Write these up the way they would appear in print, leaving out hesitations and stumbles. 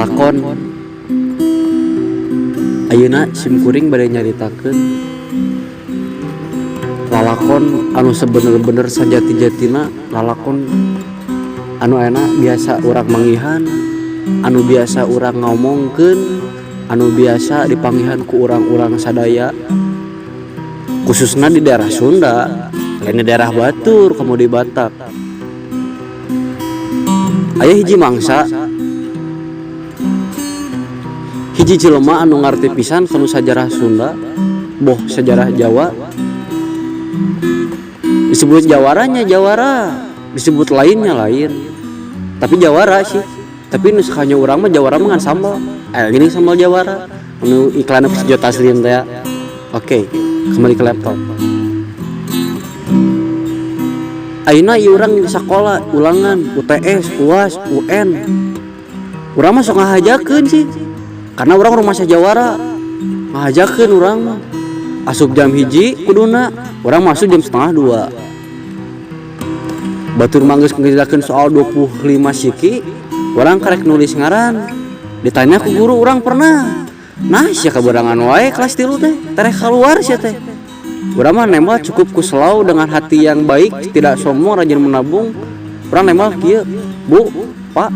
lalakon ayeuna simkuring bade nyaritakeun lalakon anu sebener-bener sajati-jatina, lalakon anu enak biasa urang mangihan, anu biasa urang ngomongkeun, anu biasa dipanggihan ku urang-urang sadaya khususna di daerah Sunda, lain di daerah Batur, komo di Batak. Aya hiji mangsa, hiji jelema anu ngarti pisan kana sajarah Sunda, boh sajarah Jawa. Disebut jawaranya jawara, disebut lainnya lain. Tapi jawara sih. Tapi nu sakanya urang mah jawara mah ngan sambal. Gini sambal jawara. Anu iklan sejuta taslim teh. Oke, kembali ke laptop. Ayeuna ieu urang di sakola, ulangan, UTS, UAS, UN. Urang mah sok ngahajakeun sih. Karena urang rumah sajawara. Ngahajakeun urang mah. Asup jam 1 kuduna, urang masuk jam 1:30. Batur manggeus ngerjakeun soal 25 siki, urang karek nulis ngaran. Ditanya ku guru urang pernah. Nah, sia kaberangan wae kelas 3 teh, tereh keluar sia teh. Urang mah nembal cukup ku selau dengan hati yang baik, tidak sombong, rajin menabung. Urang nembal kieu, "Bu, Pak,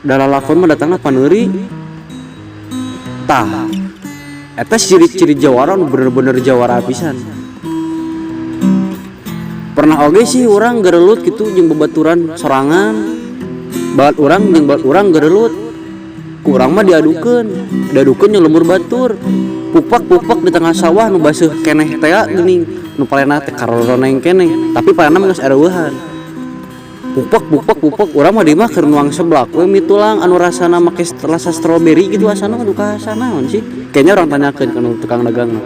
da lalakon mah datangna paneuri." Tah, eta ciri-ciri jawara nu bener-bener jawara pisan. Pernah oge sih urang gerelut gitu jeung babaturan sorangan. Balat urang jeung balat urang gerelut. Ku urang mah diadukeun jeung lembur batur. Pupak-pupak di tengah sawah nu baseuh keneh teh geuning, nu palena teh karoroneng keneh, tapi palena mah geus areueuhan. Pupak urang mah di mah keur nuang seblak we mitulang anu rasana make rasa stroberi gitu asana mah duka naon sih. Kayaknya orang tanyakeun ka tukang dagangna.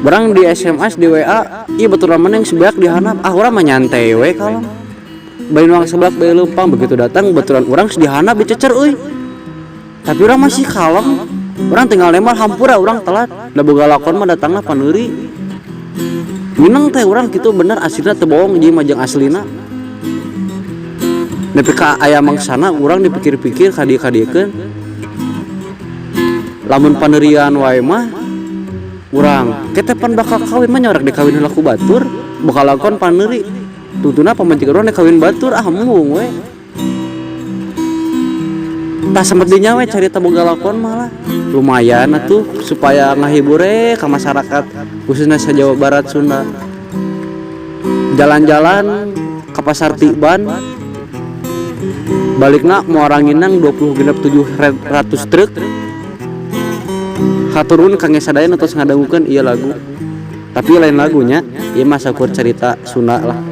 Barang di SMS di WA, ieu baturan maneh sebeak dihanap. Urang mah nyantai we kalem. Bae nuang seblak bae leumpang begitu datang baturan urang geus dihanap dicecer euy. Tapi urang masih kalem. Urang tinggal nembal hampura urang telat. Da boga lakon mah datangna paneuri. Mineng teh urang kitu bener aslina teu bohong ieu mah jeung aslina. Nepi ka aya mangsana urang dipikir-pikir kadieu-kadiekeun. Lamun paneurian wae mah urang ketepan bakal kawin mah nyorek dikawin heula ku batur, bakal lakon paneuri. Tutuna pamajikan urang dikawin batur mung we. Tah sempetnya we carita boga lakon malah lumayan atuh supaya ngahibur ka masyarakat khususnya sa Jawa Barat Sunda. Jalan-jalan ke pasar Tiban, balikna moranginang 20 genep 700 truk. Haturun kangge sadaya tos ngadangukeun ieu lagu. Tapi lain lagunya, ieu mah sakur cerita Sunda lah.